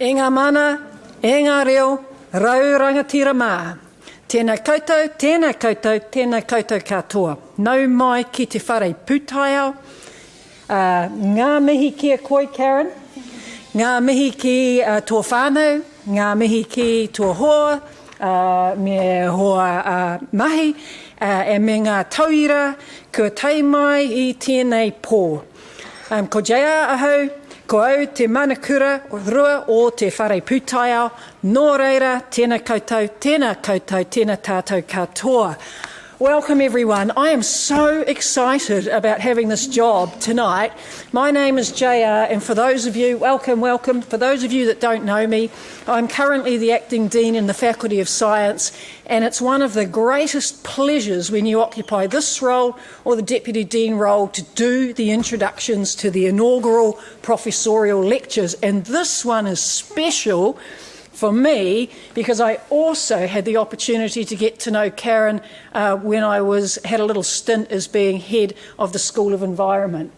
E ngā mana, e ngā reo, raurangatira mā. Tēnā koutou, tēnā koutou, tēnā koutou katoa. Nau mai ki te whare pūtaiao. Ngā mihi ki a koe, Karen. Ngā mihi ki tō whānau. Ngā mihi ki tō hoa. Me hoa mahi. E me ngā tauira, kua tei mai i tēnei pō. Ko Jaya ahau. Ko au te manakura rua o te whare pūtaiao, nō reira, tēnā koutou, tēnā koutou, tēnā tātou katoa. Welcome everyone. I am so excited about having this job tonight. My name is JR, and for those of you, welcome. For those of you that don't know me, I'm currently the Acting Dean in the Faculty of Science, and it's one of the greatest pleasures when you occupy this role or the Deputy Dean role to do the introductions to the inaugural professorial lectures, and this one is special for me, because I also had the opportunity to get to know Karen when I had a little stint as being head of the School of Environment.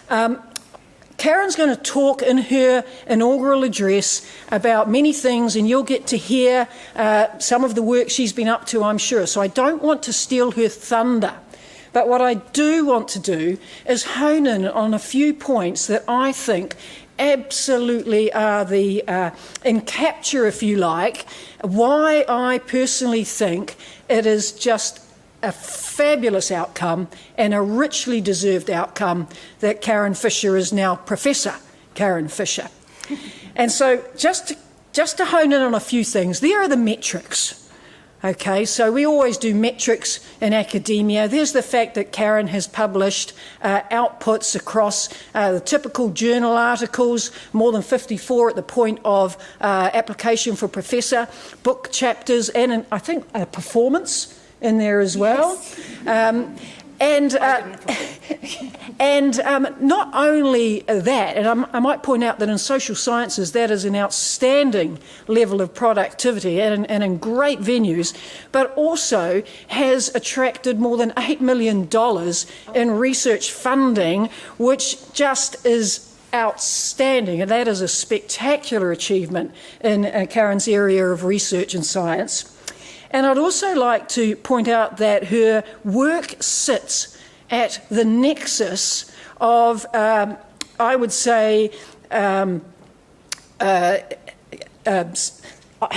Karen's going to talk in her inaugural address about many things, and you'll get to hear some of the work she's been up to, I'm sure. So I don't want to steal her thunder. But what I do want to do is hone in on a few points that I think absolutely are the capture, if you like, why I personally think it is just a fabulous outcome and a richly deserved outcome that Karen Fisher is now Professor Karen Fisher. And so just to hone in on a few things, there are the metrics. Okay, so we always do metrics in academia. There's the fact that Karen has published outputs across the typical journal articles, more than 54 at the point of application for professor, book chapters, and I think a performance in there as well. Yes. And not only that, and I might point out that in social sciences that is an outstanding level of productivity and in great venues, but also has attracted more than $8 million in research funding, which just is outstanding, and that is a spectacular achievement in Karen's area of research and science. And I'd also like to point out that her work sits at the nexus of, I would say, let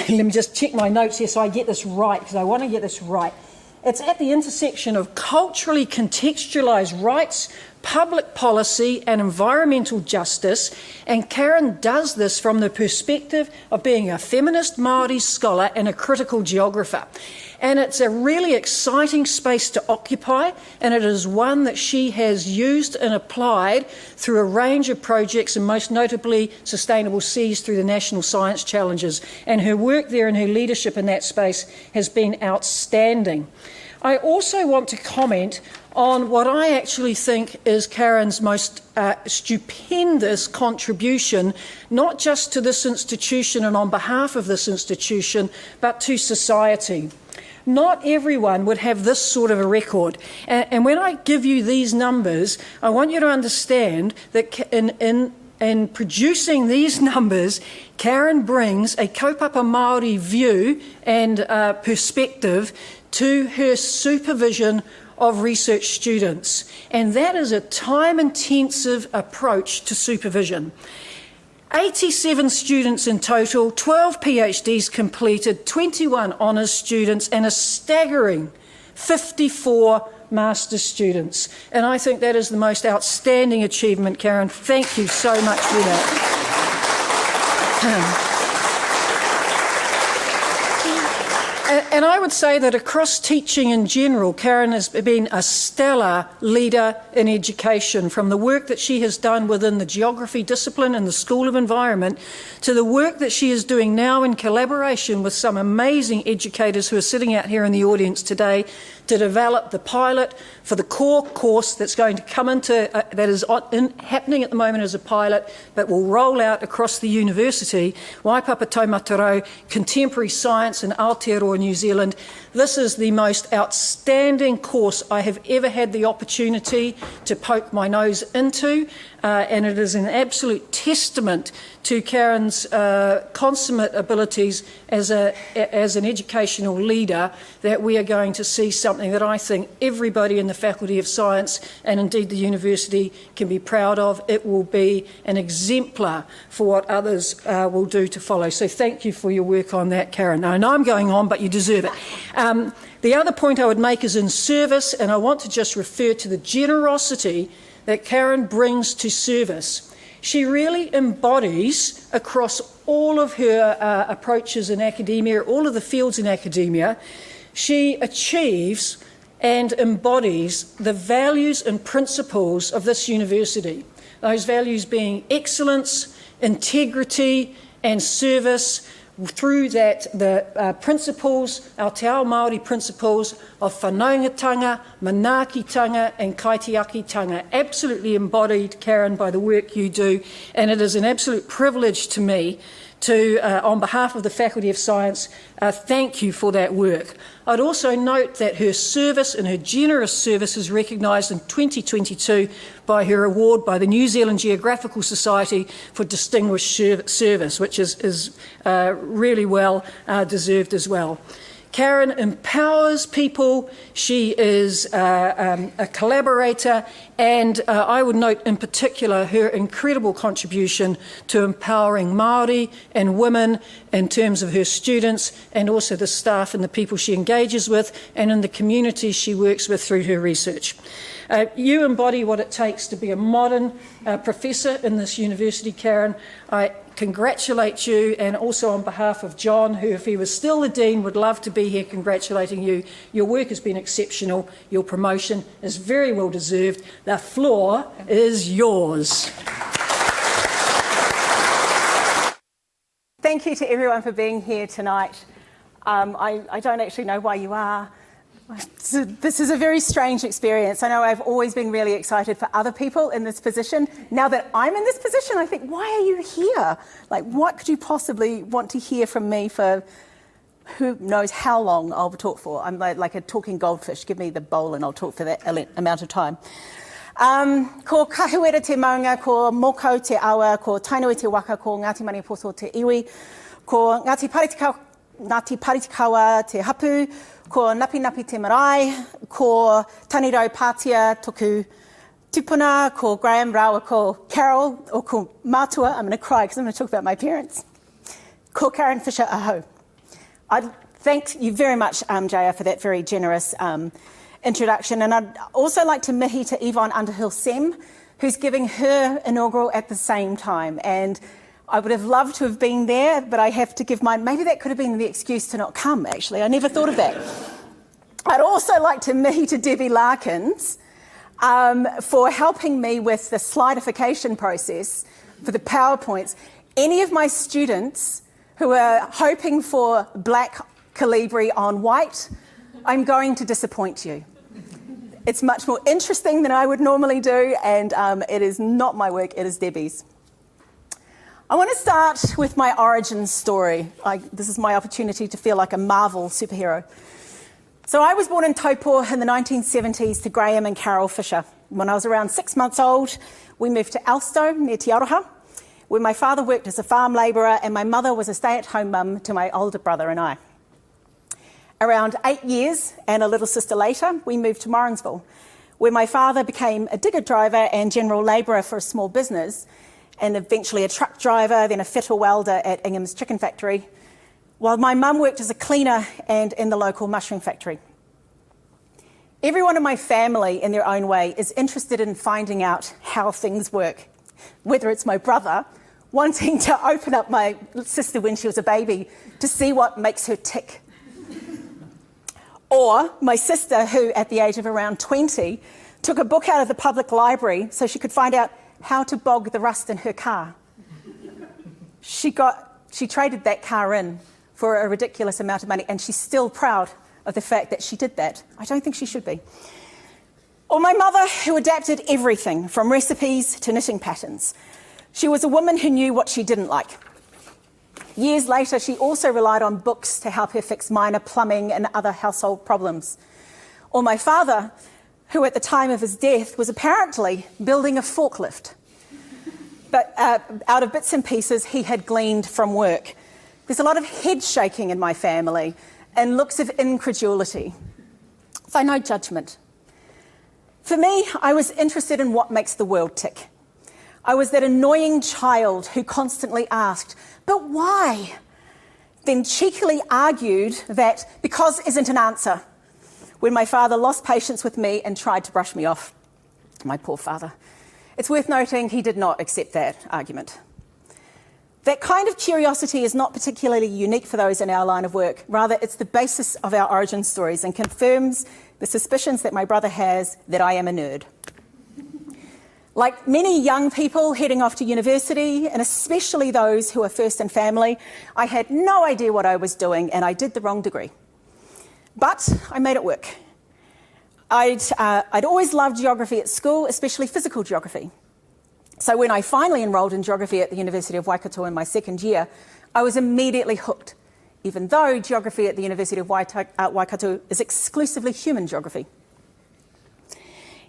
me just check my notes here so I get this right, because I want to get this right. It's at the intersection of culturally contextualised rights, public policy and environmental justice, and Karen does this from the perspective of being a feminist Māori scholar and a critical geographer. And it's a really exciting space to occupy, and it is one that she has used and applied through a range of projects, and most notably Sustainable Seas through the National Science Challenges. And her work there and her leadership in that space has been outstanding. I also want to comment on what I actually think is Karen's most stupendous contribution, not just to this institution and on behalf of this institution, but to society. Not everyone would have this sort of a record. And when I give you these numbers, I want you to understand that in producing these numbers, Karen brings a kaupapa Māori view and perspective to her supervision of research students. And that is a time-intensive approach to supervision. 87 students in total, 12 PhDs completed, 21 honours students, and a staggering 54 master's students. And I think that is the most outstanding achievement, Karen. Thank you so much for that. And I would say that across teaching in general, Karen has been a stellar leader in education, from the work that she has done within the geography discipline in the School of Environment to the work that she is doing now in collaboration with some amazing educators who are sitting out here in the audience today to develop the pilot for the core course that's going to come into, that is happening at the moment as a pilot, but will roll out across the university, Waipapa Taumatarau, Contemporary Science in Aotearoa, New Zealand. This is the most outstanding course I have ever had the opportunity to poke my nose into, and it is an absolute testament to Karen's consummate abilities as an educational leader that we are going to see something that I think everybody in the Faculty of Science and indeed the university can be proud of. It will be an exemplar for what others will do to follow. So thank you for your work on that, Karen. Now, I know I'm going on, but you deserve it. The other point I would make is in service, and I want to just refer to the generosity that Karen brings to service. She really embodies across all of her approaches in academia, all of the fields in academia, she achieves and embodies the values and principles of this university. Those values being excellence, integrity and service. Through that, the principles, our Te Ao Māori principles of whanaungatanga, manaakitanga and kaitiakitanga, absolutely embodied, Karen, by the work you do, and it is an absolute privilege to me to, on behalf of the Faculty of Science, thank you for that work. I'd also note that her service and her generous service is recognised in 2022 by her award by the New Zealand Geographical Society for Distinguished Service, which is really well deserved as well. Karen empowers people, she is a collaborator, and I would note in particular her incredible contribution to empowering Māori and women in terms of her students and also the staff and the people she engages with and in the communities she works with through her research. You embody what it takes to be a modern professor in this university, Karen. I congratulate you, and also on behalf of John, who, if he was still the Dean, would love to be here congratulating you. Your work has been exceptional. Your promotion is very well deserved. The floor is yours. Thank you to everyone for being here tonight. I don't actually know why you are. This is a very strange experience. I know I've always been really excited for other people in this position. Now that I'm in this position, I think, why are you here? Like, what could you possibly want to hear from me for who knows how long I'll talk for? I'm like a talking goldfish. Give me the bowl and I'll talk for that amount of time. Ko kahuera te maunga, ko moko te awa, ko tainui te waka, ko Ngāti Maniapoto te iwi, ko Ngāti Paritikawa te hapu, ko Napi Napi te marae, ko Tanirau Pātia toku tupuna, ko Graham Rawa, ko Carol, or ko Mātua. I'm going to cry because I'm going to talk about my parents. Ko Karen Fisher aho. I'd thank you very much, Jaya, for that very generous introduction. And I'd also like to mihi to Yvonne Underhill-Sem, who's giving her inaugural at the same time. And I would have loved to have been there, but I have to give mine. Maybe that could have been the excuse to not come, actually. I never thought of that. I'd also like to mihi to Debbie Larkins for helping me with the slidification process for the PowerPoints. Any of my students who are hoping for black Calibri on white, I'm going to disappoint you. It's much more interesting than I would normally do, and it is not my work, it is Debbie's. I want to start with my origin story. This is my opportunity to feel like a Marvel superhero. So I was born in Taupo in the 1970s to Graham and Carol Fisher. When I was around 6 months old, we moved to Alstow near Te Aroha, where my father worked as a farm labourer and my mother was a stay-at-home mum to my older brother and I. Around 8 years and a little sister later, we moved to Morrinsville, where my father became a digger driver and general labourer for a small business, and eventually a truck driver, then a fitter welder at Ingham's Chicken Factory, while my mum worked as a cleaner and in the local mushroom factory. Everyone in my family, in their own way, is interested in finding out how things work, whether it's my brother wanting to open up my sister when she was a baby to see what makes her tick, or my sister who, at the age of around 20, took a book out of the public library so she could find out how to bog the rust in her car. She traded that car in for a ridiculous amount of money, and she's still proud of the fact that she did that. I don't think she should be. Or my mother, who adapted everything from recipes to knitting patterns. She was a woman who knew what she didn't like. Years later, she also relied on books to help her fix minor plumbing and other household problems. Or my father, who at the time of his death was apparently building a forklift, but out of bits and pieces he had gleaned from work. There's a lot of head shaking in my family and looks of incredulity. So no judgment. For me, I was interested in what makes the world tick. I was that annoying child who constantly asked, but why? Then cheekily argued that because isn't an answer, when my father lost patience with me and tried to brush me off. My poor father. It's worth noting he did not accept that argument. That kind of curiosity is not particularly unique for those in our line of work. Rather, it's the basis of our origin stories and confirms the suspicions that my brother has that I am a nerd. Like many young people heading off to university, and especially those who are first in family, I had no idea what I was doing and I did the wrong degree. But I made it work. I'd always loved geography at school, especially physical geography. So when I finally enrolled in geography at the University of Waikato in my second year, I was immediately hooked, even though geography at the University of Waikato is exclusively human geography.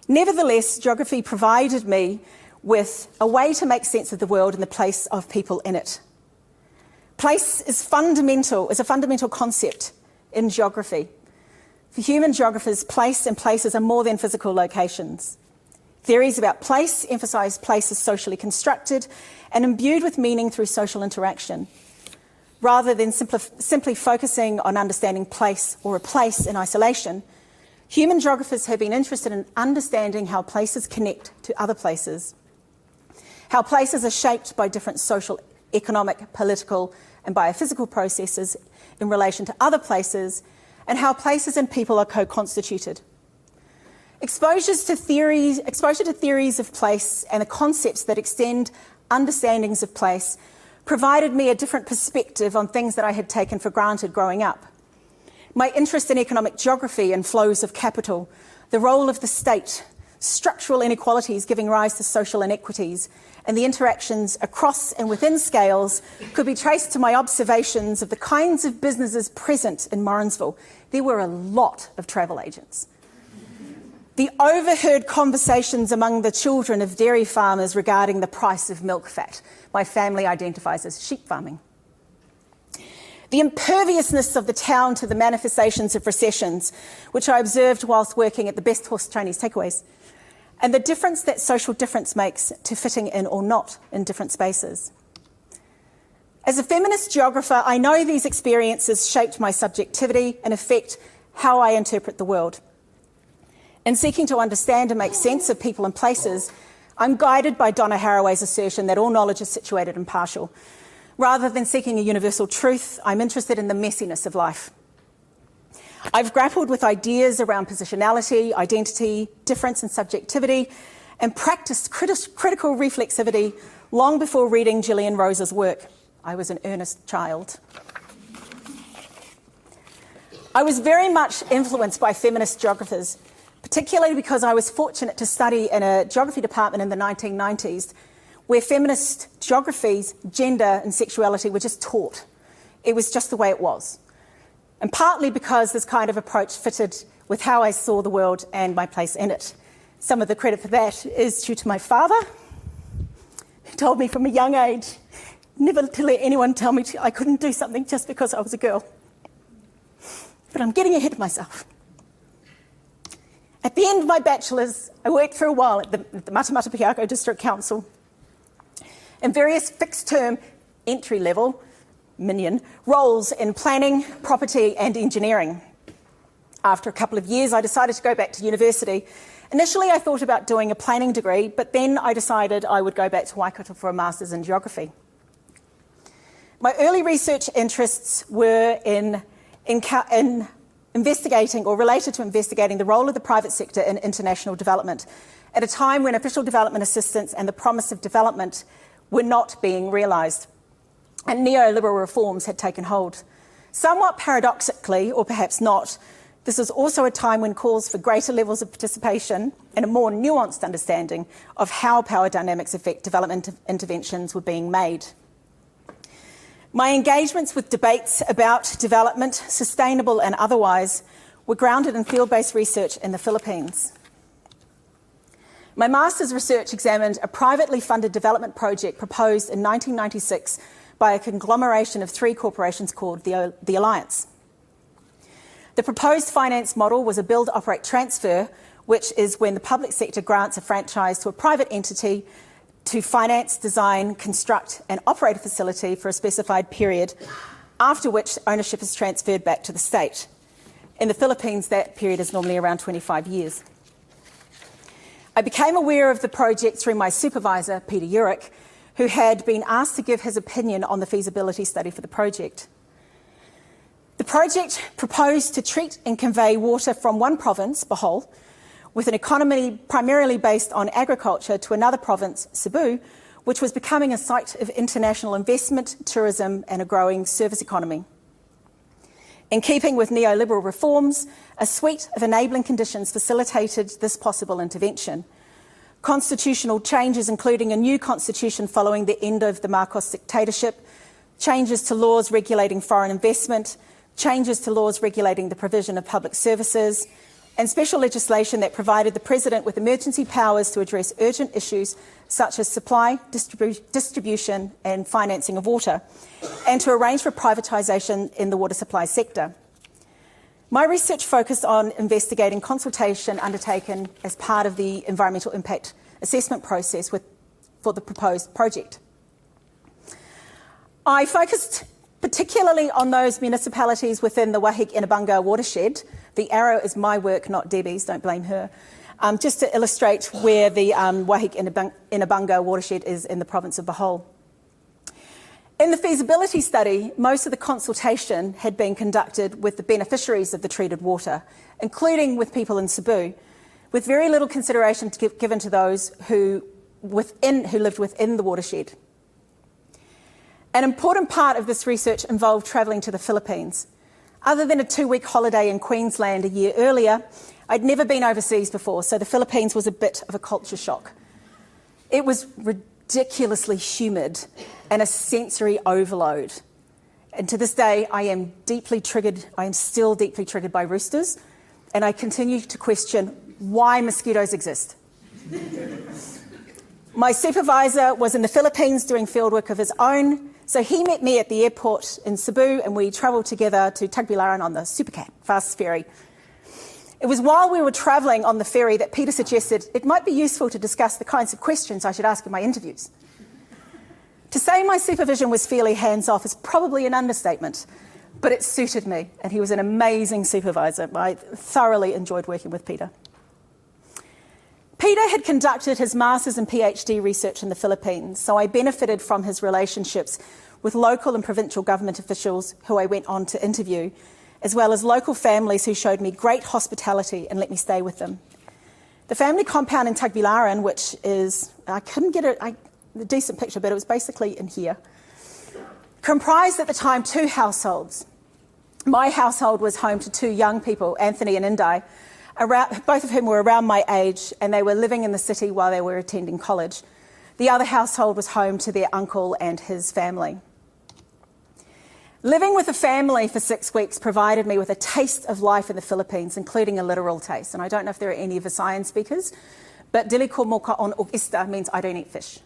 Nevertheless, geography provided me with a way to make sense of the world and the place of people in it. Place is a fundamental concept in geography. For human geographers, place and places are more than physical locations. Theories about place emphasise place as socially constructed and imbued with meaning through social interaction. Rather than simply focusing on understanding place or a place in isolation, human geographers have been interested in understanding how places connect to other places, how places are shaped by different social, economic, political and biophysical processes in relation to other places, and how places and people are co-constituted. Exposure to theories of place and the concepts that extend understandings of place provided me a different perspective on things that I had taken for granted growing up. My interest in economic geography and flows of capital, the role of the state, structural inequalities giving rise to social inequities, and the interactions across and within scales could be traced to my observations of the kinds of businesses present in Morrinsville. There were a lot of travel agents. The overheard conversations among the children of dairy farmers regarding the price of milk fat. My family identifies as sheep farming. The imperviousness of the town to the manifestations of recessions, which I observed whilst working at the Best Horse Chinese Takeaways, and the difference that social difference makes to fitting in or not in different spaces. As a feminist geographer, I know these experiences shaped my subjectivity and affect how I interpret the world. In seeking to understand and make sense of people and places, I'm guided by Donna Haraway's assertion that all knowledge is situated and partial. Rather than seeking a universal truth, I'm interested in the messiness of life. I've grappled with ideas around positionality, identity, difference and subjectivity, and practiced critical reflexivity long before reading Gillian Rose's work. I was an earnest child. I was very much influenced by feminist geographers, particularly because I was fortunate to study in a geography department in the 1990s where feminist geographies, gender and sexuality were just taught. It was just the way it was. And partly because this kind of approach fitted with how I saw the world and my place in it. Some of the credit for that is due to my father, who told me from a young age never to let anyone tell me I couldn't do something just because I was a girl. But I'm getting ahead of myself. At the end of my bachelor's, I worked for a while at the Matamata Piako District Council in various fixed-term, entry-level, minion, roles in planning, property and engineering. After a couple of years, I decided to go back to university. Initially, I thought about doing a planning degree, but then I decided I would go back to Waikato for a master's in geography. My early research interests were in investigating or related to investigating the role of the private sector in international development at a time when official development assistance and the promise of development were not being realised and neoliberal reforms had taken hold. Somewhat paradoxically, or perhaps not, this was also a time when calls for greater levels of participation and a more nuanced understanding of how power dynamics affect development interventions were being made. My engagements with debates about development, sustainable and otherwise, were grounded in field-based research in the Philippines. My master's research examined a privately funded development project proposed in 1996 by a conglomeration of 3 corporations called the Alliance. The proposed finance model was a build, operate, transfer, which is when the public sector grants a franchise to a private entity to finance, design, construct and operate a facility for a specified period, after which ownership is transferred back to the state. In the Philippines, that period is normally around 25 years. I became aware of the project through my supervisor, Peter Urick, who had been asked to give his opinion on the feasibility study for the project. The project proposed to treat and convey water from one province, Bohol, with an economy primarily based on agriculture, to another province, Cebu, which was becoming a site of international investment, tourism and a growing service economy. In keeping with neoliberal reforms, a suite of enabling conditions facilitated this possible intervention. Constitutional changes, including a new constitution following the end of the Marcos dictatorship, changes to laws regulating foreign investment, changes to laws regulating the provision of public services, and special legislation that provided the President with emergency powers to address urgent issues such as supply, distribution and financing of water, and to arrange for privatisation in the water supply sector. My research focused on investigating consultation undertaken as part of the environmental impact assessment process for the proposed project. I focused particularly on those municipalities within the Wahig-Inabunga watershed. The arrow is my work, not Debbie's, don't blame her. Just to illustrate where the Wahig-Inabunga watershed is in the province of Bohol. In the feasibility study, most of the consultation had been conducted with the beneficiaries of the treated water, including with people in Cebu, with very little consideration given to those who lived within the watershed. An important part of this research involved travelling to the Philippines. Other than a 2-week holiday in Queensland a year earlier, I'd never been overseas before, so the Philippines was a bit of a culture shock. It was ridiculously humid and a sensory overload. And to this day, I am still deeply triggered by roosters, and I continue to question why mosquitoes exist. My supervisor was in the Philippines doing fieldwork of his own, so he met me at the airport in Cebu and we travelled together to Tagbilaran on the Supercat, fast ferry. It was while we were travelling on the ferry that Peter suggested it might be useful to discuss the kinds of questions I should ask in my interviews. To say my supervision was fairly hands-off is probably an understatement, but it suited me and he was an amazing supervisor. I thoroughly enjoyed working with Peter. Peter had conducted his master's and PhD research in the Philippines, so I benefited from his relationships with local and provincial government officials who I went on to interview, as well as local families who showed me great hospitality and let me stay with them. The family compound in Tagbilaran, which is, I couldn't get a decent picture, but it was basically in here, comprised at the time 2 households. My household was home to 2 young people, Anthony and Indai, both of whom were around my age, and they were living in the city while they were attending college. The other household was home to their uncle and his family. Living with a family for 6 weeks provided me with a taste of life in the Philippines, including a literal taste. And I don't know if there are any Visayan speakers, but dili ko mo kaon og isda means I don't eat fish.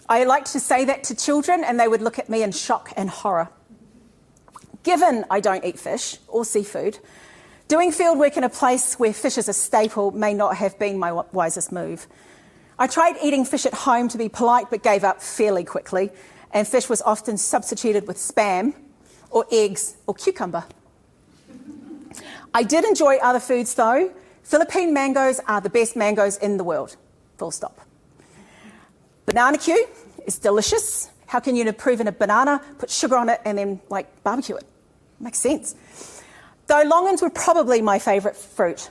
I liked to say that to children and they would look at me in shock and horror. Given I don't eat fish or seafood, doing fieldwork in a place where fish is a staple may not have been my wisest move. I tried eating fish at home to be polite but gave up fairly quickly, and fish was often substituted with spam or eggs or cucumber. I did enjoy other foods though. Philippine mangoes are the best mangoes in the world, full stop. Banana Q is delicious. How can you improve in a banana, put sugar on it and then barbecue it? Makes sense. Though longans were probably my favourite fruit.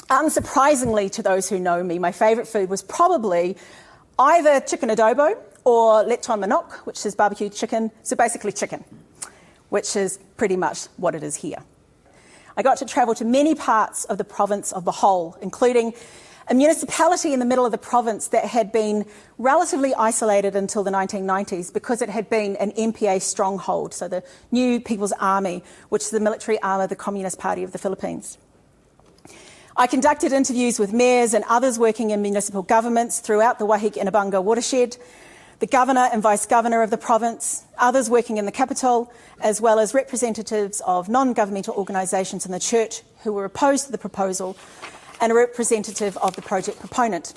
Unsurprisingly to those who know me, my favourite food was probably either chicken adobo or lechon manok, which is barbecued chicken, so basically chicken, which is pretty much what it is here. I got to travel to many parts of the province of Bohol, including a municipality in the middle of the province that had been relatively isolated until the 1990s because it had been an MPA stronghold, so the New People's Army, which is the military arm of the Communist Party of the Philippines. I conducted interviews with mayors and others working in municipal governments throughout the Wahig-Inabunga watershed, the governor and vice-governor of the province, others working in the capital, as well as representatives of non-governmental organisations in the church who were opposed to the proposal, and a representative of the project proponent.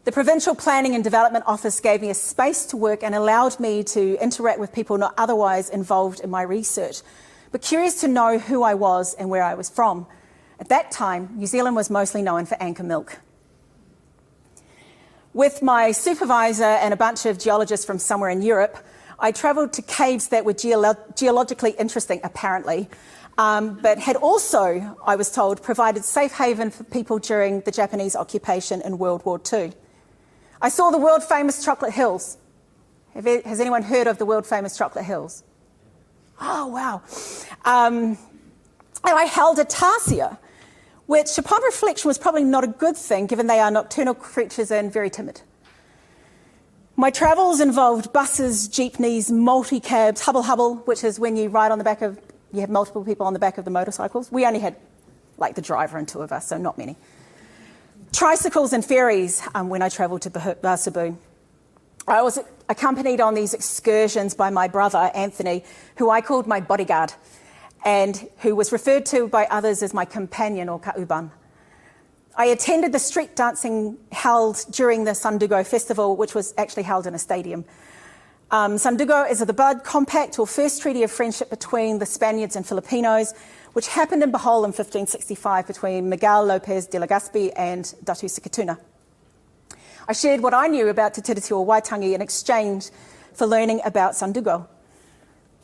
The Provincial Planning and Development Office gave me a space to work and allowed me to interact with people not otherwise involved in my research, but curious to know who I was and where I was from. At that time, New Zealand was mostly known for Anchor milk. With my supervisor and a bunch of geologists from somewhere in Europe, I travelled to caves that were geologically interesting, apparently, but had also, I was told, provided safe haven for people during the Japanese occupation in World War II. I saw the world-famous Chocolate Hills. Has anyone heard of the world-famous Chocolate Hills? Oh, wow. And I held a tarsier, which upon reflection was probably not a good thing given they are nocturnal creatures and very timid. My travels involved buses, jeepneys, multi-cabs, hubble-hubble, which is when you ride on the back of, you have multiple people on the back of the motorcycles. We only had like the driver and two of us, so not many. Tricycles and ferries when I travelled to Cebu. I was accompanied on these excursions by my brother, Anthony, who I called my bodyguard, and who was referred to by others as my companion or kauban. I attended the street dancing held during the Sandugo Festival, which was actually held in a stadium. Sandugo is the Blood Compact, or first treaty of friendship between the Spaniards and Filipinos, which happened in Bohol in 1565 between Miguel Lopez de Legazpi and Datu Sikatuna. I shared what I knew about Te Tiriti Waitangi in exchange for learning about Sandugo.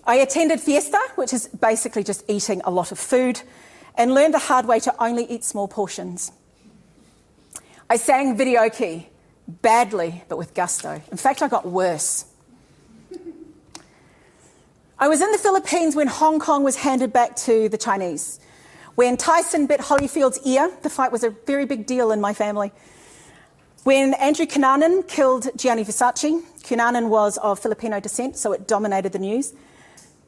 I attended fiesta, which is basically just eating a lot of food, and learned the hard way to only eat small portions. I sang videoke, badly, but with gusto. In fact, I got worse. I was in the Philippines when Hong Kong was handed back to the Chinese. When Tyson bit Holyfield's ear, the fight was a very big deal in my family. When Andrew Cunanan killed Gianni Versace, Cunanan was of Filipino descent, so it dominated the news.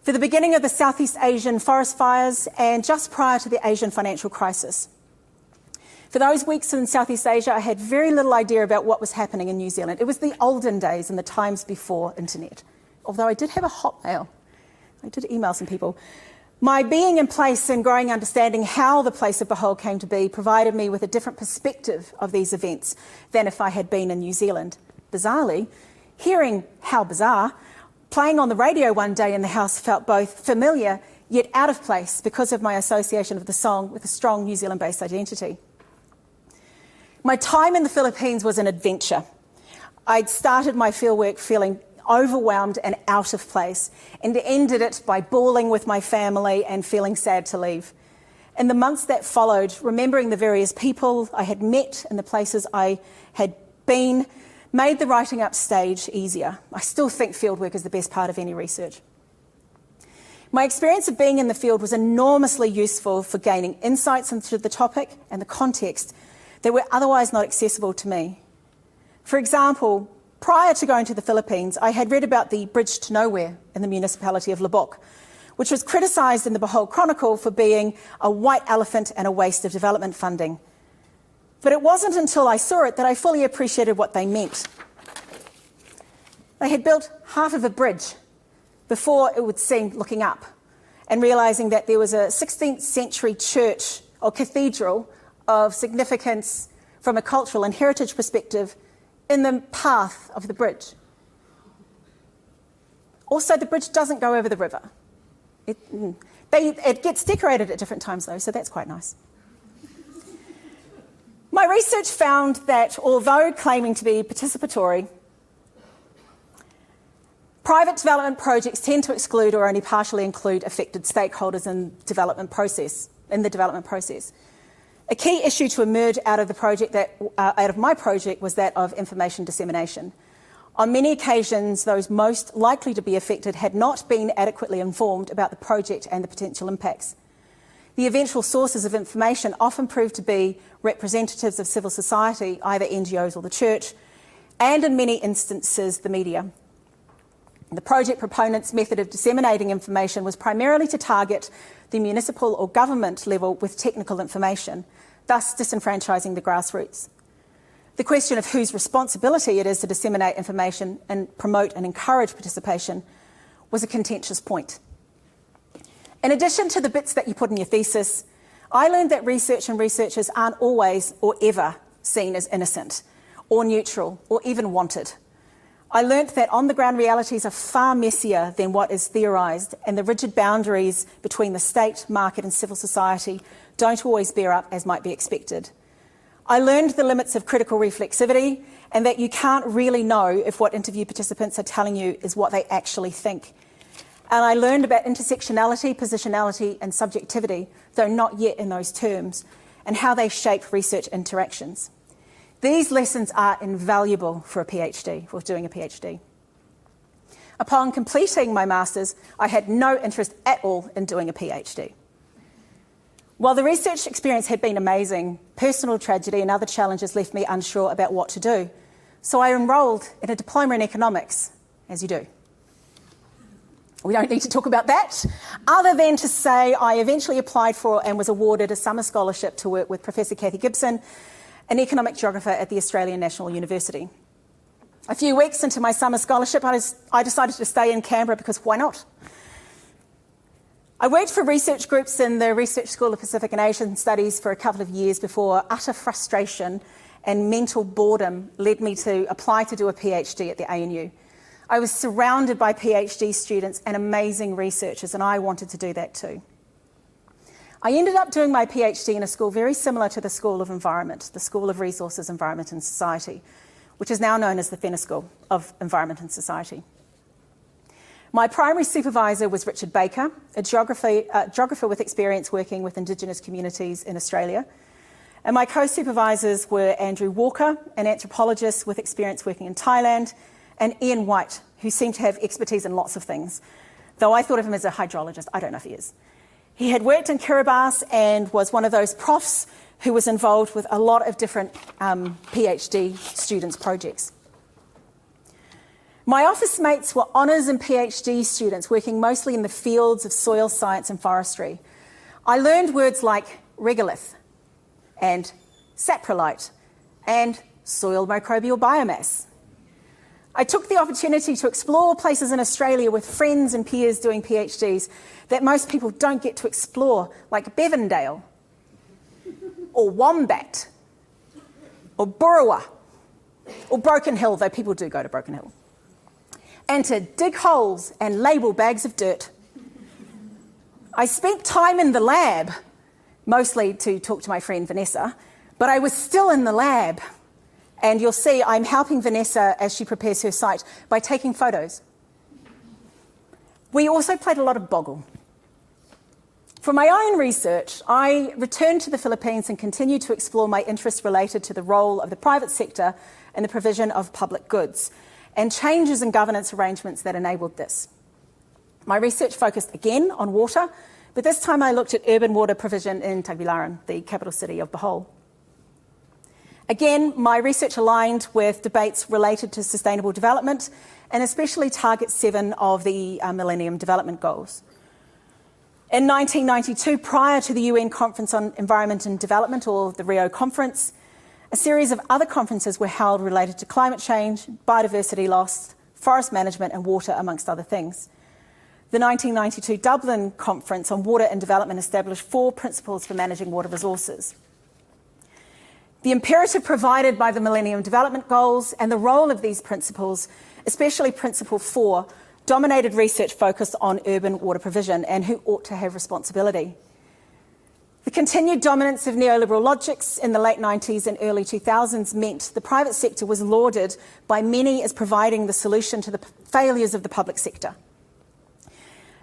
For the beginning of the Southeast Asian forest fires and just prior to the Asian financial crisis. For those weeks in Southeast Asia, I had very little idea about what was happening in New Zealand. It was the olden days and the times before internet, although I did have a Hotmail. I did email some people. My being in place and growing understanding how the place of Bohol came to be provided me with a different perspective of these events than if I had been in New Zealand. Bizarrely, hearing how bizarre, playing on the radio one day in the house felt both familiar yet out of place because of my association of the song with a strong New Zealand-based identity. My time in the Philippines was an adventure. I'd started my fieldwork feeling overwhelmed and out of place, and ended it by bawling with my family and feeling sad to leave. In the months that followed, remembering the various people I had met and the places I had been made the writing up stage easier. I still think fieldwork is the best part of any research. My experience of being in the field was enormously useful for gaining insights into the topic and the context that were otherwise not accessible to me. For example, prior to going to the Philippines, I had read about the Bridge to Nowhere in the municipality of Loboc, which was criticised in the Bohol Chronicle for being a white elephant and a waste of development funding. But it wasn't until I saw it that I fully appreciated what they meant. They had built half of a bridge before it would seem looking up, and realising that there was a 16th century church or cathedral of significance from a cultural and heritage perspective in the path of the bridge. Also, the bridge doesn't go over the river. It gets decorated at different times though, so that's quite nice. My research found that although claiming to be participatory, private development projects tend to exclude or only partially include affected stakeholders in the development process. A key issue to emerge out of my project was that of information dissemination. On many occasions, those most likely to be affected had not been adequately informed about the project and the potential impacts. The eventual sources of information often prove to be representatives of civil society, either NGOs or the church, and in many instances, the media. The project proponents' method of disseminating information was primarily to target the municipal or government level with technical information, thus disenfranchising the grassroots. The question of whose responsibility it is to disseminate information and promote and encourage participation was a contentious point. In addition to the bits that you put in your thesis, I learned that research and researchers aren't always or ever seen as innocent or neutral or even wanted. I learnt that on-the-ground realities are far messier than what is theorised, and the rigid boundaries between the state, market and civil society don't always bear up as might be expected. I learned the limits of critical reflexivity and that you can't really know if what interview participants are telling you is what they actually think. And I learned about intersectionality, positionality and subjectivity, though not yet in those terms, and how they shape research interactions. These lessons are invaluable for a PhD, for doing a PhD. Upon completing my master's, I had no interest at all in doing a PhD. While the research experience had been amazing, personal tragedy and other challenges left me unsure about what to do. So I enrolled in a diploma in economics, as you do. We don't need to talk about that, other than to say I eventually applied for and was awarded a summer scholarship to work with Professor Cathy Gibson, an economic geographer at the Australian National University. A few weeks into my summer scholarship, I decided to stay in Canberra because why not? I worked for research groups in the Research School of Pacific and Asian Studies for a couple of years before utter frustration and mental boredom led me to apply to do a PhD at the ANU. I was surrounded by PhD students and amazing researchers, and I wanted to do that too. I ended up doing my PhD in a school very similar to the School of Environment, the School of Resources, Environment and Society, which is now known as the Fenner School of Environment and Society. My primary supervisor was Richard Baker, a geographer with experience working with Indigenous communities in Australia. And my co-supervisors were Andrew Walker, an anthropologist with experience working in Thailand, and Ian White, who seemed to have expertise in lots of things, though I thought of him as a hydrologist. I don't know if he is. He had worked in Kiribati and was one of those profs who was involved with a lot of different PhD students' projects. My office mates were honours and PhD students working mostly in the fields of soil science and forestry. I learned words like regolith and saprolite and soil microbial biomass. I took the opportunity to explore places in Australia with friends and peers doing PhDs that most people don't get to explore, like Bevendale, or Wombat, or Burrawa, or Broken Hill, though people do go to Broken Hill, and to dig holes and label bags of dirt. I spent time in the lab, mostly to talk to my friend Vanessa, but I was still in the lab. And you'll see I'm helping Vanessa as she prepares her site by taking photos. We also played a lot of boggle. For my own research, I returned to the Philippines and continued to explore my interests related to the role of the private sector in the provision of public goods and changes in governance arrangements that enabled this. My research focused again on water, but this time I looked at urban water provision in Tagbilaran, the capital city of Bohol. Again, my research aligned with debates related to sustainable development and especially Target 7 of the Millennium Development Goals. In 1992, prior to the UN Conference on Environment and Development, or the Rio Conference, a series of other conferences were held related to climate change, biodiversity loss, forest management and water, amongst other things. The 1992 Dublin Conference on Water and Development established 4 principles for managing water resources. The imperative provided by the Millennium Development Goals and the role of these principles, especially Principle 4, dominated research focused on urban water provision and who ought to have responsibility. The continued dominance of neoliberal logics in the late 90s and early 2000s meant the private sector was lauded by many as providing the solution to the failures of the public sector.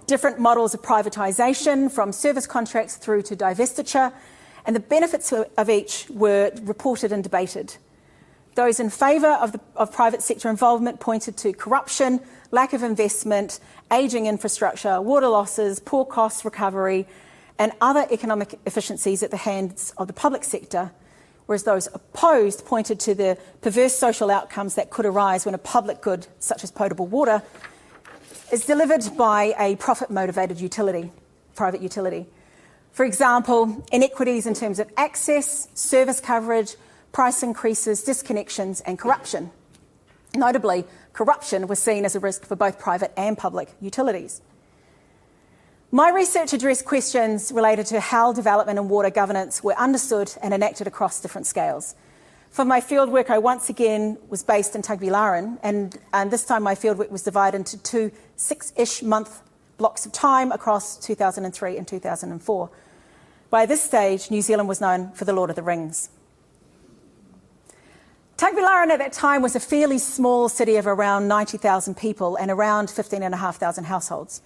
Different models of privatisation, from service contracts through to divestiture, and the benefits of each were reported and debated. Those in favour of private sector involvement pointed to corruption, lack of investment, ageing infrastructure, water losses, poor cost recovery, and other economic efficiencies at the hands of the public sector, whereas those opposed pointed to the perverse social outcomes that could arise when a public good, such as potable water, is delivered by a profit-motivated private utility. For example, inequities in terms of access, service coverage, price increases, disconnections, and corruption. Notably, corruption was seen as a risk for both private and public utilities. My research addressed questions related to how development and water governance were understood and enacted across different scales. For my fieldwork, I once again was based in Tugby-Larrin, and this time my fieldwork was divided into two 6-ish month blocks of time across 2003 and 2004. By this stage, New Zealand was known for the Lord of the Rings. Tugby-Larrin at that time was a fairly small city of around 90,000 people and around 15,500 households.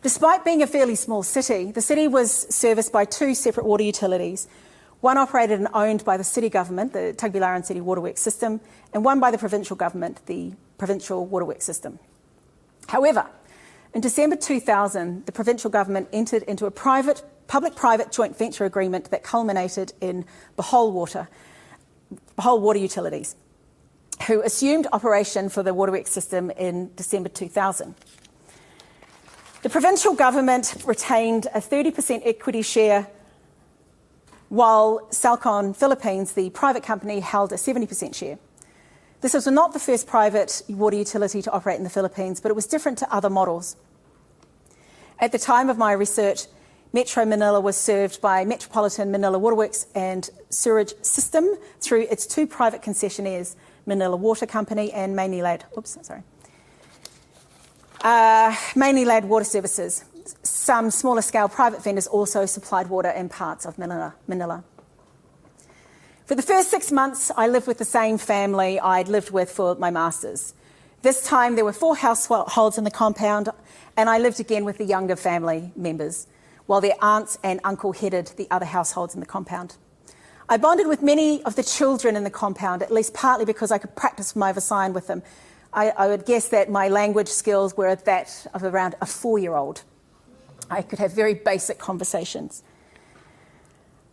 Despite being a fairly small city, the city was serviced by two separate water utilities, one operated and owned by the city government, the Tugby-Larrin City Waterworks System, and one by the provincial government, the Provincial Waterworks System. However, in December 2000, the provincial government entered into a public-private joint venture agreement that culminated in Whole Water Utilities, who assumed operation for the waterworks system in December 2000. The provincial government retained a 30% equity share, while Salcon Philippines, the private company, held a 70% share. This was not the first private water utility to operate in the Philippines, but it was different to other models. At the time of my research, Metro Manila was served by Metropolitan Manila Waterworks and Sewerage System through its two private concessionaires, Manila Water Company and Maynilad Water Services. Some smaller scale private vendors also supplied water in parts of Manila. For the first 6 months, I lived with the same family I'd lived with for my master's. This time there were 4 households in the compound, and I lived again with the younger family members, while their aunts and uncle headed the other households in the compound. I bonded with many of the children in the compound, at least partly because I could practice my Visayan with them. I would guess that my language skills were that of around a 4-year-old. I could have very basic conversations.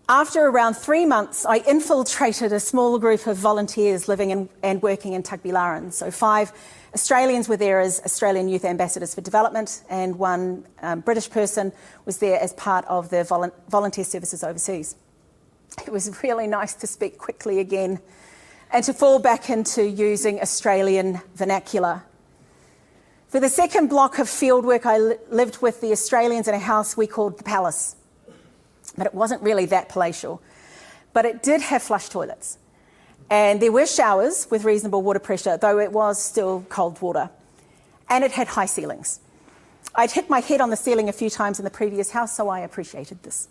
After around 3 months, I infiltrated a small group of volunteers living and working in Tugby-Larrin. So 5 Australians were there as Australian Youth Ambassadors for Development, and 1 British person was there as part of the volunteer services overseas. It was really nice to speak quickly again and to fall back into using Australian vernacular. For the second block of fieldwork, I lived with the Australians in a house we called the Palace. But it wasn't really that palatial. But it did have flush toilets. And there were showers with reasonable water pressure, though it was still cold water. And it had high ceilings. I'd hit my head on the ceiling a few times in the previous house, so I appreciated this.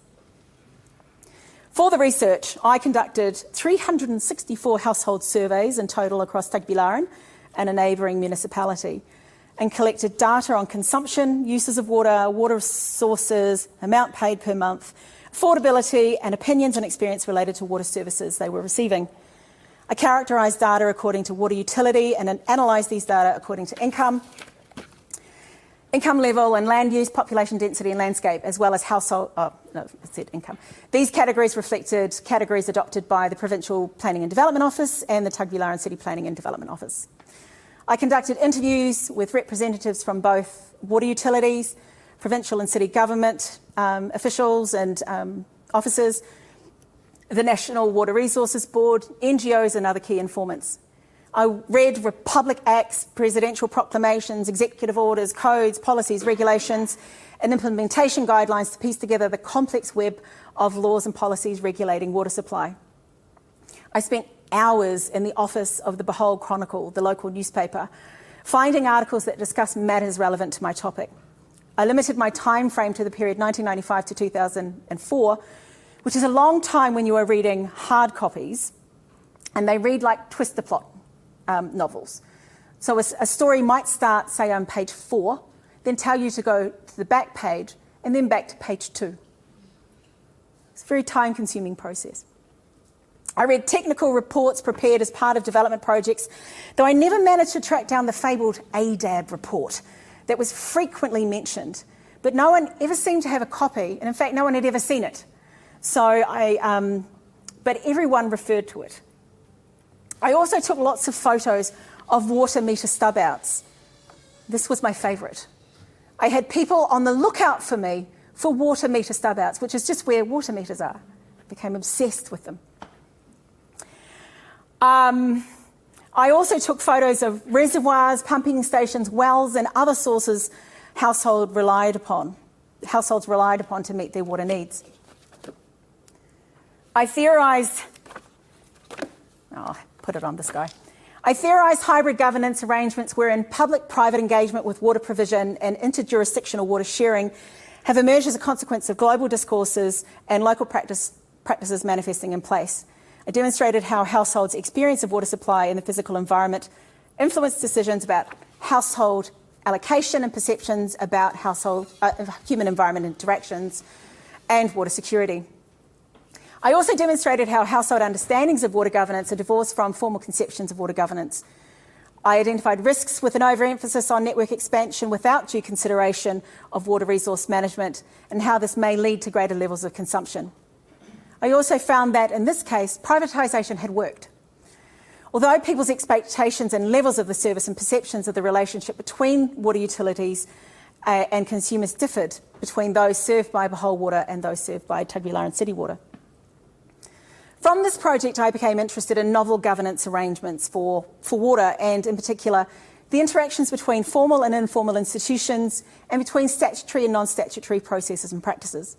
For the research, I conducted 364 household surveys in total across Tugby-Larrin and a neighbouring municipality, and collected data on consumption, uses of water, water sources, amount paid per month, affordability, and opinions and experience related to water services they were receiving. I characterised data according to water utility and analysed these data according to income level and land use, population density and landscape, as well as income. These categories reflected categories adopted by the Provincial Planning and Development Office and the Tugby-Larrin City Planning and Development Office. I conducted interviews with representatives from both water utilities, provincial and city government officials and officers, the National Water Resources Board, NGOs and other key informants. I read Republic Acts, presidential proclamations, executive orders, codes, policies, regulations and implementation guidelines to piece together the complex web of laws and policies regulating water supply. I spent hours in the office of the Behold Chronicle, the local newspaper, finding articles that discuss matters relevant to my topic. I limited my time frame to the period 1995 to 2004, which is a long time when you are reading hard copies, and they read like twister plot novels. So a story might start, say, on page 4, then tell you to go to the back page, and then back to page 2. It's a very time-consuming process. I read technical reports prepared as part of development projects, though I never managed to track down the fabled ADAB report that was frequently mentioned, but no one ever seemed to have a copy, and in fact no one had ever seen it. But everyone referred to it. I also took lots of photos of water meter stub outs. This was my favourite. I had people on the lookout for me for water meter stub outs, which is just where water meters are. I became obsessed with them. I also took photos of reservoirs, pumping stations, wells and other sources households relied upon to meet their water needs. I theorised hybrid governance arrangements wherein public-private engagement with water provision and interjurisdictional water sharing have emerged as a consequence of global discourses and local practices manifesting in place. I demonstrated how households' experience of water supply in the physical environment influenced decisions about household allocation and perceptions about human-environment interactions and water security. I also demonstrated how household understandings of water governance are divorced from formal conceptions of water governance. I identified risks with an overemphasis on network expansion without due consideration of water resource management and how this may lead to greater levels of consumption. I also found that, in this case, privatisation had worked. Although people's expectations and levels of the service and perceptions of the relationship between water utilities and consumers differed between those served by Whole Water and those served by Tuggeranong City Water. From this project, I became interested in novel governance arrangements for water and, in particular, the interactions between formal and informal institutions and between statutory and non-statutory processes and practices.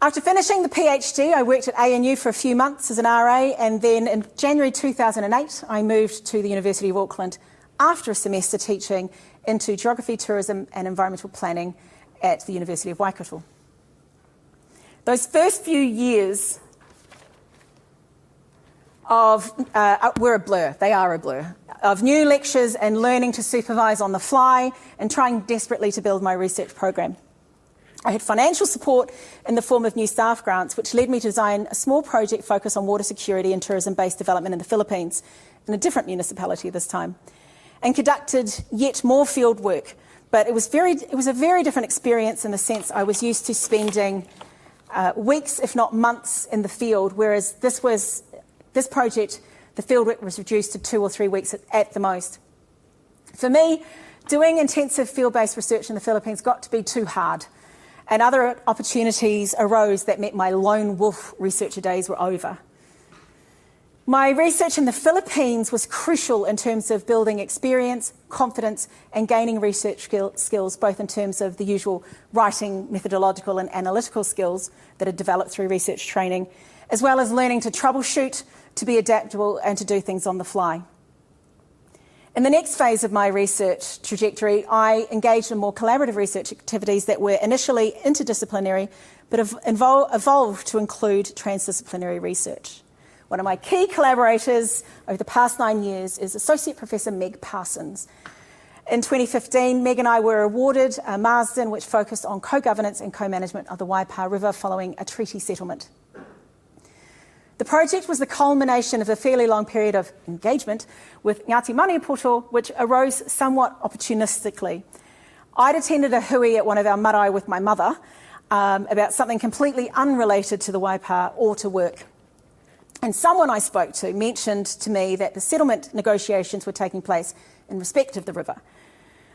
After finishing the PhD, I worked at ANU for a few months as an RA, and then in January 2008, I moved to the University of Auckland after a semester teaching into geography, tourism and environmental planning at the University of Waikato. Those first few years were a blur. They are a blur. Of new lectures and learning to supervise on the fly and trying desperately to build my research program. I had financial support in the form of new staff grants, which led me to design a small project focused on water security and tourism-based development in the Philippines, in a different municipality this time, and conducted yet more field work. But it was a very different experience in the sense I was used to spending weeks, if not months, in the field, whereas this project, the field work was reduced to 2 or 3 weeks at the most. For me, doing intensive field-based research in the Philippines got to be too hard, and other opportunities arose that meant my lone wolf researcher days were over. My research in the Philippines was crucial in terms of building experience, confidence, and gaining research skills, both in terms of the usual writing, methodological, and analytical skills that are developed through research training, as well as learning to troubleshoot, to be adaptable, and to do things on the fly. In the next phase of my research trajectory, I engaged in more collaborative research activities that were initially interdisciplinary, but have evolved to include transdisciplinary research. One of my key collaborators over the past 9 years is Associate Professor Meg Parsons. In 2015, Meg and I were awarded a Marsden, which focused on co-governance and co-management of the Waipa River following a treaty settlement. The project was the culmination of a fairly long period of engagement with Ngāti Maniapoto, which arose somewhat opportunistically. I'd attended a hui at one of our marae with my mother about something completely unrelated to the Waipa or to work. And someone I spoke to mentioned to me that the settlement negotiations were taking place in respect of the river.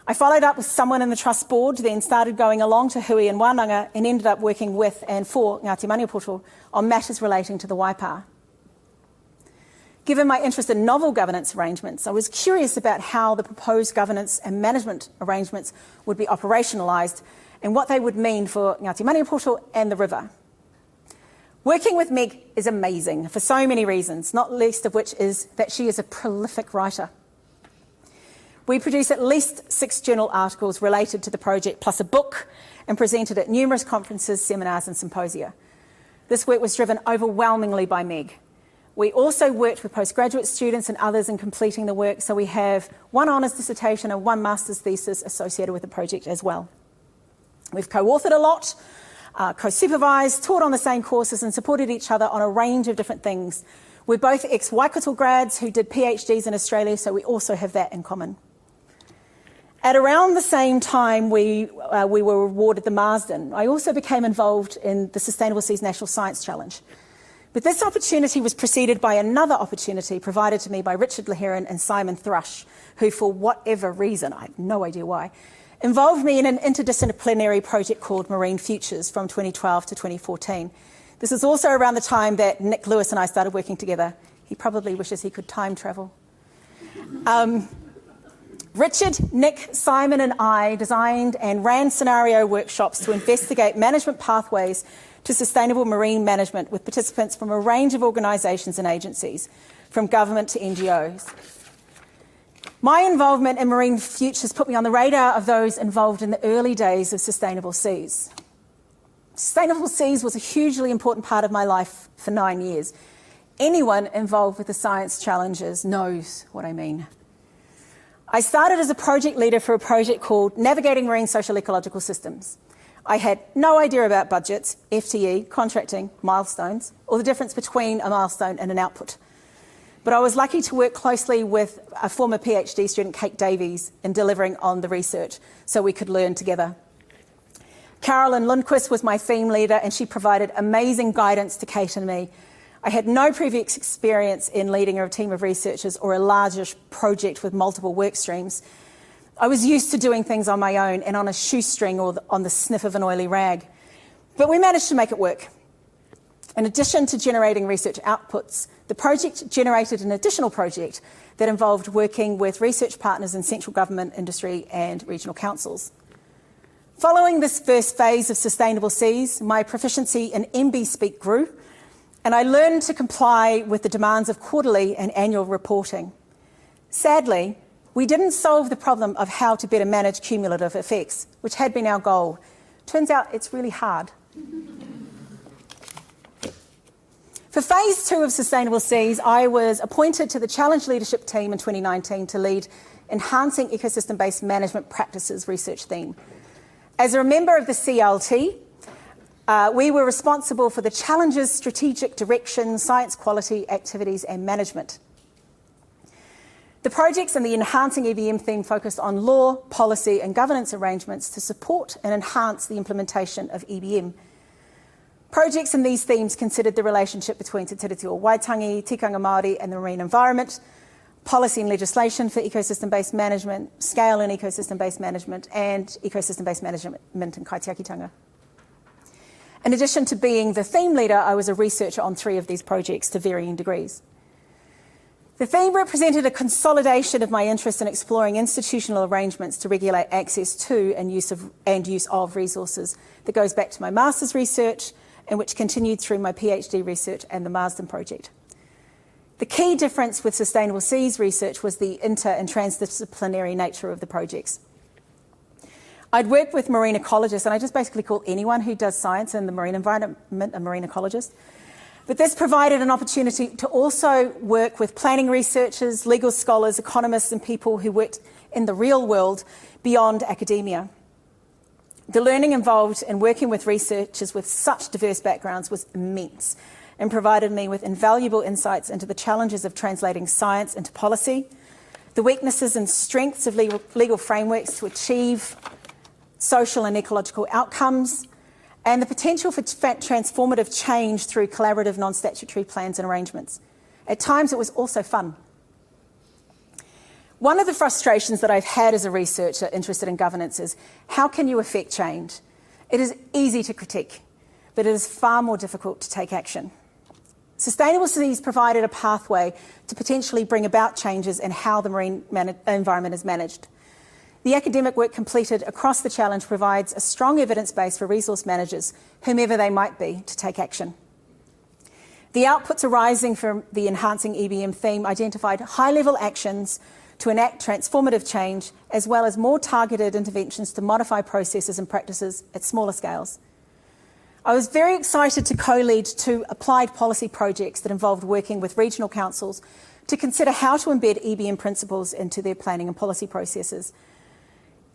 I followed up with someone in the Trust Board, then started going along to hui in Wānanga and ended up working with and for Ngāti Maniapoto on matters relating to the Waipa. Given my interest in novel governance arrangements, I was curious about how the proposed governance and management arrangements would be operationalised and what they would mean for Ngāti Maniapoto and the river. Working with Meg is amazing for so many reasons, not least of which is that she is a prolific writer. We produced at least 6 journal articles related to the project, plus a book, and presented at numerous conferences, seminars and symposia. This work was driven overwhelmingly by Meg. We also worked with postgraduate students and others in completing the work, so we have 1 honours dissertation and 1 master's thesis associated with the project as well. We've co-authored a lot, co-supervised, taught on the same courses and supported each other on a range of different things. We're both ex-Waikato grads who did PhDs in Australia, so we also have that in common. At around the same time we were awarded the Marsden, I also became involved in the Sustainable Seas National Science Challenge. But this opportunity was preceded by another opportunity provided to me by Richard Laheron and Simon Thrush, who, for whatever reason, I have no idea why, involved me in an interdisciplinary project called Marine Futures from 2012 to 2014. This is also around the time that Nick Lewis and I started working together. He probably wishes he could time travel. Richard, Nick, Simon and I designed and ran scenario workshops to investigate management pathways to sustainable marine management with participants from a range of organisations and agencies, from government to NGOs. My involvement in Marine Futures put me on the radar of those involved in the early days of Sustainable Seas. Sustainable Seas was a hugely important part of my life for 9 years. Anyone involved with the science challenges knows what I mean. I started as a project leader for a project called Navigating Marine Social-Ecological Systems. I had no idea about budgets, FTE, contracting, milestones, or the difference between a milestone and an output. But I was lucky to work closely with a former PhD student, Kate Davies, in delivering on the research so we could learn together. Carolyn Lundquist was my theme leader, and she provided amazing guidance to Kate and me. I had no previous experience in leading a team of researchers or a larger project with multiple work streams. I was used to doing things on my own and on a shoestring or on the sniff of an oily rag. But we managed to make it work. In addition to generating research outputs, the project generated an additional project that involved working with research partners in central government, industry and regional councils. Following this first phase of Sustainable Seas, my proficiency in MB Speak grew, and I learned to comply with the demands of quarterly and annual reporting. Sadly, we didn't solve the problem of how to better manage cumulative effects, which had been our goal. Turns out it's really hard. For phase 2 of Sustainable Seas, I was appointed to the Challenge Leadership Team in 2019 to lead Enhancing Ecosystem-Based Management Practices research theme. As a member of the CLT, we were responsible for the challenges, strategic direction, science quality, activities and management. The projects in the Enhancing EBM theme focused on law, policy and governance arrangements to support and enhance the implementation of EBM. Projects in these themes considered the relationship between Te Tiriti o Waitangi, tikanga Māori and the marine environment, policy and legislation for ecosystem-based management, scale and ecosystem-based management and ecosystem-based management in kaitiakitanga. In addition to being the theme leader, I was a researcher on 3 of these projects to varying degrees. The theme represented a consolidation of my interest in exploring institutional arrangements to regulate access to and use of resources that goes back to my master's research and which continued through my PhD research and the Marsden project. The key difference with Sustainable Seas research was the inter and transdisciplinary nature of the projects. I'd worked with marine ecologists, and I just basically call anyone who does science in the marine environment a marine ecologist. But this provided an opportunity to also work with planning researchers, legal scholars, economists and people who worked in the real world beyond academia. The learning involved in working with researchers with such diverse backgrounds was immense and provided me with invaluable insights into the challenges of translating science into policy, the weaknesses and strengths of legal frameworks to achieve social and ecological outcomes, and the potential for transformative change through collaborative non-statutory plans and arrangements. At times it was also fun. One of the frustrations that I've had as a researcher interested in governance is how can you affect change? It is easy to critique, but it is far more difficult to take action. Sustainable Seas provided a pathway to potentially bring about changes in how the marine environment is managed. The academic work completed across the challenge provides a strong evidence base for resource managers, whomever they might be, to take action. The outputs arising from the Enhancing EBM theme identified high-level actions to enact transformative change, as well as more targeted interventions to modify processes and practices at smaller scales. I was very excited to co-lead 2 applied policy projects that involved working with regional councils to consider how to embed EBM principles into their planning and policy processes.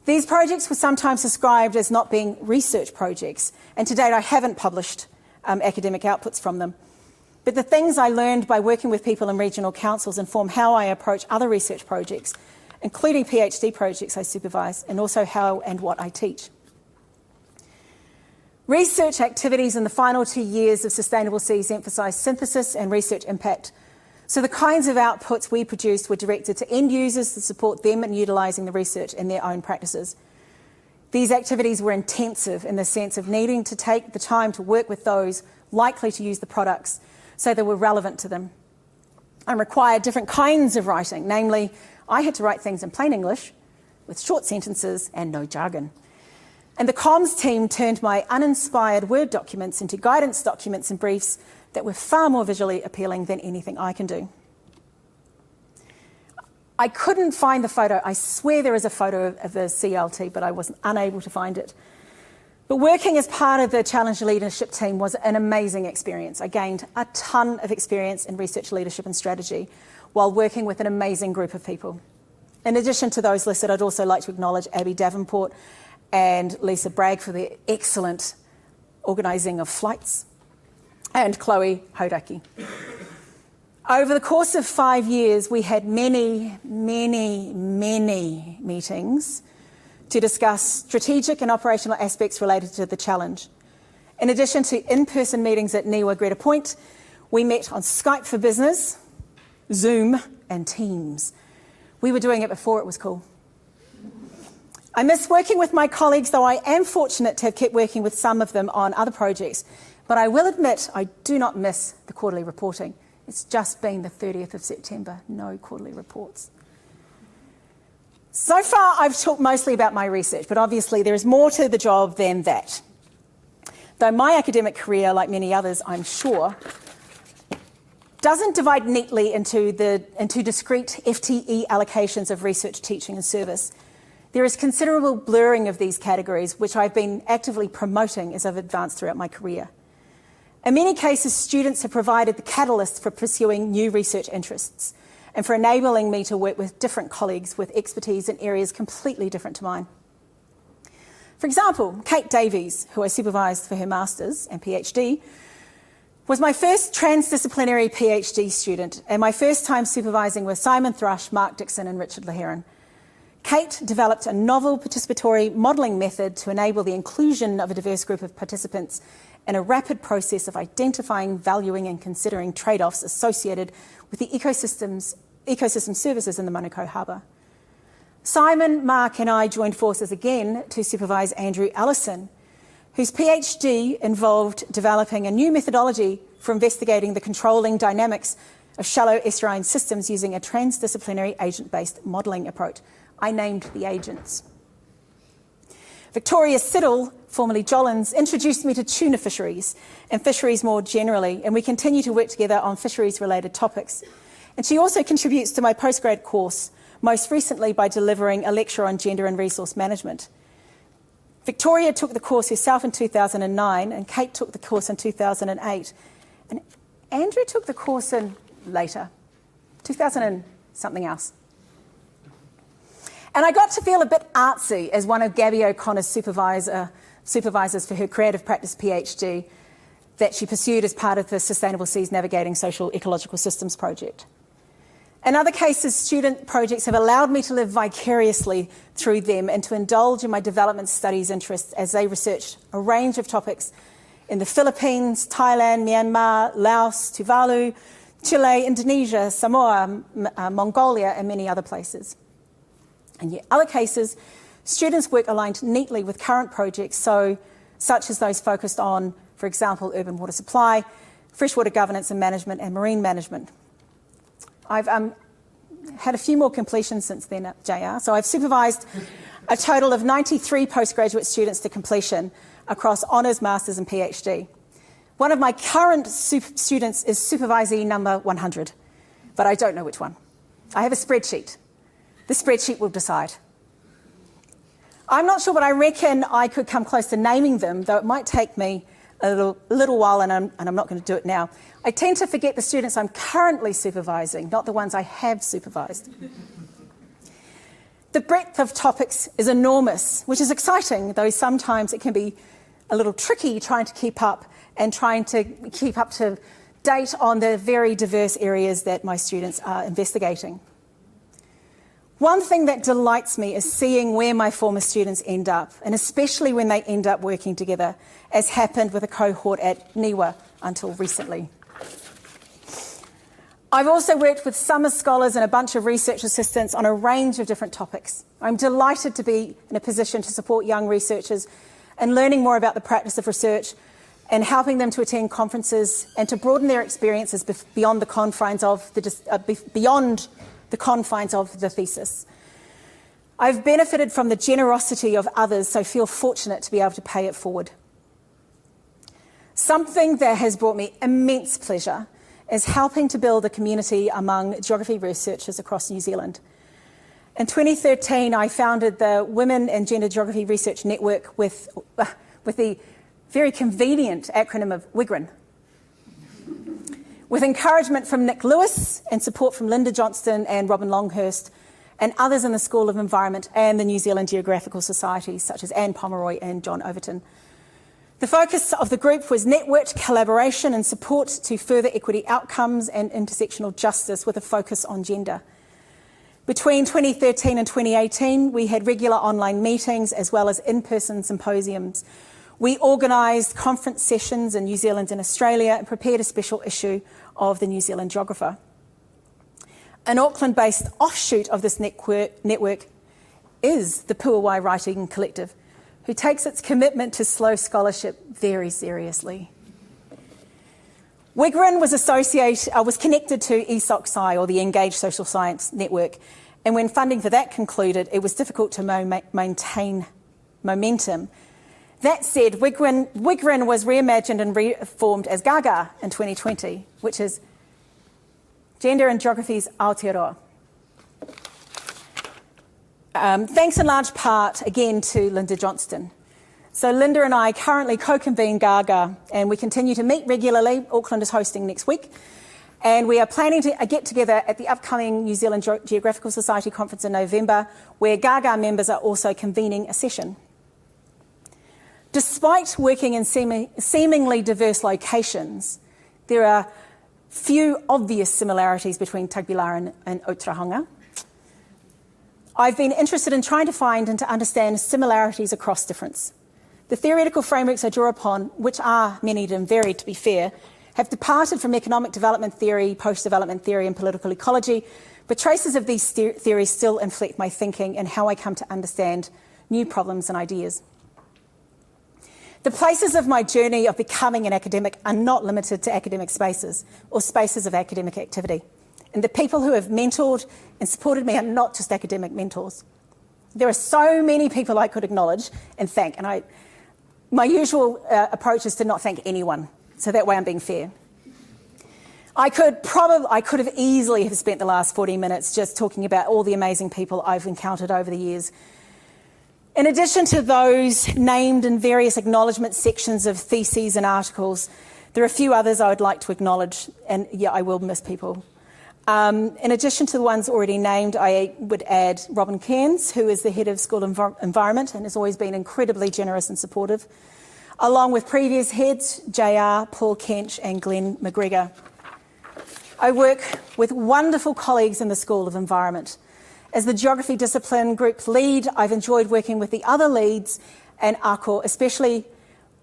These projects were sometimes described as not being research projects, and to date I haven't published academic outputs from them. But the things I learned by working with people in regional councils inform how I approach other research projects, including PhD projects I supervise, and also how and what I teach. Research activities in the final 2 years of Sustainable Seas emphasise synthesis and research impact. So the kinds of outputs we produced were directed to end users to support them in utilising the research in their own practices. These activities were intensive in the sense of needing to take the time to work with those likely to use the products so they were relevant to them, and required different kinds of writing. Namely, I had to write things in plain English with short sentences and no jargon. And the comms team turned my uninspired Word documents into guidance documents and briefs that were far more visually appealing than anything I can do. I couldn't find the photo. I swear there is a photo of the CLT, but I was unable to find it. But working as part of the Challenge leadership team was an amazing experience. I gained a ton of experience in research leadership and strategy while working with an amazing group of people. In addition to those listed, I'd also like to acknowledge Abby Davenport and Lisa Bragg for their excellent organising of flights, and Chloe Hodaki. Over the course of 5 years, we had many meetings to discuss strategic and operational aspects related to the challenge. In addition to in-person meetings at Niwa Greta Point, we met on Skype for Business, Zoom, and Teams. We were doing it before it was cool. I miss working with my colleagues, though I am fortunate to have kept working with some of them on other projects. But I will admit I do not miss the quarterly reporting. It's just been the 30th of September, no quarterly reports. So far, I've talked mostly about my research, but obviously there is more to the job than that. Though my academic career, like many others, I'm sure, doesn't divide neatly into discrete FTE allocations of research, teaching and service. There is considerable blurring of these categories, which I've been actively promoting as I've advanced throughout my career. In many cases, students have provided the catalyst for pursuing new research interests and for enabling me to work with different colleagues with expertise in areas completely different to mine. For example, Kate Davies, who I supervised for her Masters and PhD, was my first transdisciplinary PhD student and my first time supervising with Simon Thrush, Mark Dixon and Richard Laheron. Kate developed a novel participatory modelling method to enable the inclusion of a diverse group of participants in a rapid process of identifying, valuing and considering trade-offs associated with the ecosystem services in the Manukau Harbour. Simon, Mark and I joined forces again to supervise Andrew Allison, whose PhD involved developing a new methodology for investigating the controlling dynamics of shallow estuarine systems using a transdisciplinary agent-based modelling approach. I named the agents. Victoria Siddle, formerly Jollins, introduced me to tuna fisheries and fisheries more generally, and we continue to work together on fisheries-related topics. And she also contributes to my postgrad course, most recently by delivering a lecture on gender and resource management. Victoria took the course herself in 2009, and Kate took the course in 2008. And Andrew took the course in later, 2000 and something else. And I got to feel a bit artsy as one of Gabby O'Connor's supervisors for her creative practice PhD that she pursued as part of the Sustainable Seas Navigating Social-Ecological Systems project. In other cases, student projects have allowed me to live vicariously through them and to indulge in my development studies interests as they researched a range of topics in the Philippines, Thailand, Myanmar, Laos, Tuvalu, Chile, Indonesia, Samoa, Mongolia and many other places. In yet other cases, students' work aligned neatly with current projects, such as those focused on, for example, urban water supply, freshwater governance and management, and marine management. I've had a few more completions since then, JR. So I've supervised a total of 93 postgraduate students to completion across honours, masters and PhD. One of my current students is supervisee number 100, but I don't know which one. I have a spreadsheet. The spreadsheet will decide. I'm not sure, but I reckon I could come close to naming them, though it might take me a little while, and I'm not going to do it now. I tend to forget the students I'm currently supervising, not the ones I have supervised. The breadth of topics is enormous, which is exciting, though sometimes it can be a little tricky trying to keep up to date on the very diverse areas that my students are investigating. One thing that delights me is seeing where my former students end up, and especially when they end up working together, as happened with a cohort at Niwa until recently. I've also worked with summer scholars and a bunch of research assistants on a range of different topics. I'm delighted to be in a position to support young researchers and learning more about the practice of research and helping them to attend conferences and to broaden their experiences beyond the confines of the thesis. I've benefited from the generosity of others, so feel fortunate to be able to pay it forward. Something that has brought me immense pleasure is helping to build a community among geography researchers across New Zealand. In 2013, I founded the Women and Gender Geography Research Network with the very convenient acronym of WGRN. With encouragement from Nick Lewis and support from Linda Johnston and Robin Longhurst and others in the School of Environment and the New Zealand Geographical Society, such as Anne Pomeroy and John Overton. The focus of the group was networked collaboration and support to further equity outcomes and intersectional justice with a focus on gender. Between 2013 and 2018, we had regular online meetings as well as in-person symposiums. We organised conference sessions in New Zealand and Australia and prepared a special issue of the New Zealand Geographer. An Auckland-based offshoot of this network is the Puawai Writing Collective, who takes its commitment to slow scholarship very seriously. WGRN was connected to ESOC-SCI, or the Engaged Social Science Network, and when funding for that concluded, it was difficult to maintain momentum. That said, WGRN was reimagined and reformed as Gaga in 2020, which is Gender and Geography's Aotearoa. Thanks in large part, again, to Linda Johnston. So Linda and I currently co-convene Gaga, and we continue to meet regularly. Auckland is hosting next week. And we are planning to get together at the upcoming New Zealand Geographical Society conference in November, where Gaga members are also convening a session. Despite working in seemingly diverse locations, there are few obvious similarities between Tagbilaran and Otahanga. I've been interested in trying to find and to understand similarities across difference. The theoretical frameworks I draw upon, which are many and varied to be fair, have departed from economic development theory, post-development theory and political ecology, but traces of these theories still inflect my thinking and how I come to understand new problems and ideas. The places of my journey of becoming an academic are not limited to academic spaces or spaces of academic activity. And the people who have mentored and supported me are not just academic mentors. There are so many people I could acknowledge and thank, and my usual approach is to not thank anyone, so that way I'm being fair. I could have easily have spent the last 40 minutes just talking about all the amazing people I've encountered over the years. In addition to those named in various acknowledgement sections of theses and articles, there are a few others I would like to acknowledge, and yeah, I will miss people. In addition to the ones already named, I would add Robin Cairns, who is the head of School of Environment and has always been incredibly generous and supportive, along with previous heads, JR, Paul Kench and Glenn McGregor. I work with wonderful colleagues in the School of Environment. As the geography discipline group lead, I've enjoyed working with the other leads and ACO, especially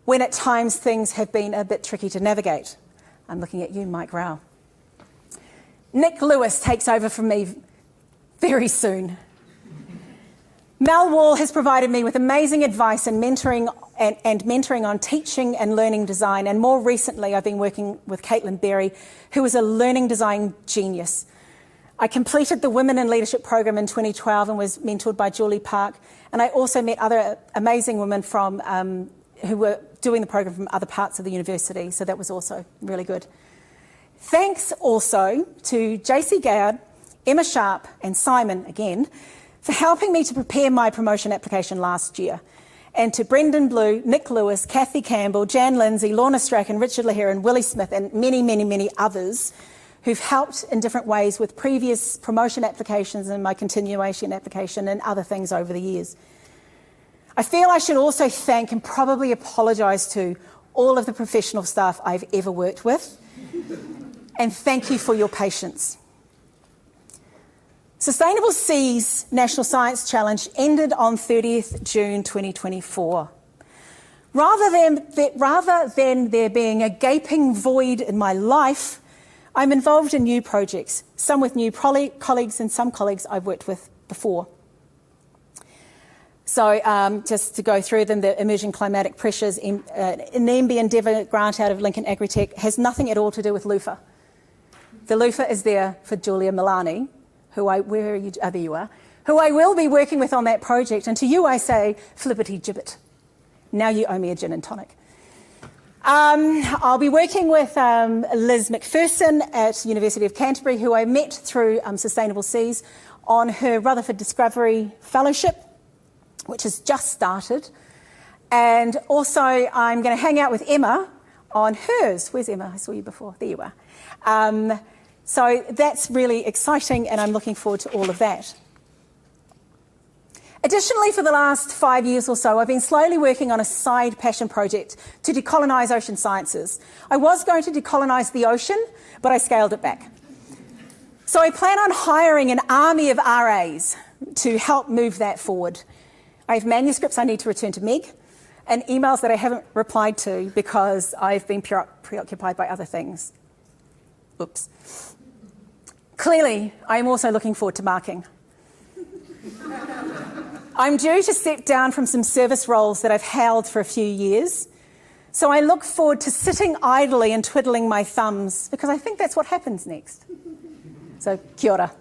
when at times things have been a bit tricky to navigate. I'm looking at you, Mike Rao. Nick Lewis takes over from me very soon. Mel Wall has provided me with amazing advice and mentoring on teaching and learning design, and more recently I've been working with Caitlin Berry, who is a learning design genius. I completed the Women in Leadership program in 2012 and was mentored by Julie Park, and I also met other amazing women from who were doing the program from other parts of the university, so that was also really good. Thanks also to JC Gayard, Emma Sharp and Simon again for helping me to prepare my promotion application last year, and to Brendan Blue, Nick Lewis, Kathy Campbell, Jan Lindsay, Lorna Strachan, Richard Lahiran, Willie Smith and many, many, many others who've helped in different ways with previous promotion applications and my continuation application and other things over the years. I feel I should also thank and probably apologise to all of the professional staff I've ever worked with, and thank you for your patience. Sustainable Seas National Science Challenge ended on 30th June 2024. Rather than there being a gaping void in my life, I'm involved in new projects, some with new colleagues and some colleagues I've worked with before. So just to go through them, the Emerging Climatic Pressures, an NEMBI Endeavour grant out of Lincoln Agritech has nothing at all to do with loofah. The loofah is there for Julia Milani, who I will be working with on that project. And to you I say, flippity gibbet. Now you owe me a gin and tonic. I'll be working with Liz McPherson at University of Canterbury, who I met through Sustainable Seas on her Rutherford Discovery Fellowship, which has just started. And also I'm going to hang out with Emma on hers. Where's Emma? I saw you before. There you are. So that's really exciting, and I'm looking forward to all of that. Additionally, for the last 5 years or so, I've been slowly working on a side passion project to decolonise ocean sciences. I was going to decolonise the ocean, but I scaled it back. So I plan on hiring an army of RAs to help move that forward. I have manuscripts I need to return to Meg and emails that I haven't replied to because I've been preoccupied by other things. Oops. Clearly, I am also looking forward to marking. I'm due to step down from some service roles that I've held for a few years, so I look forward to sitting idly and twiddling my thumbs because I think that's what happens next. So, kia ora.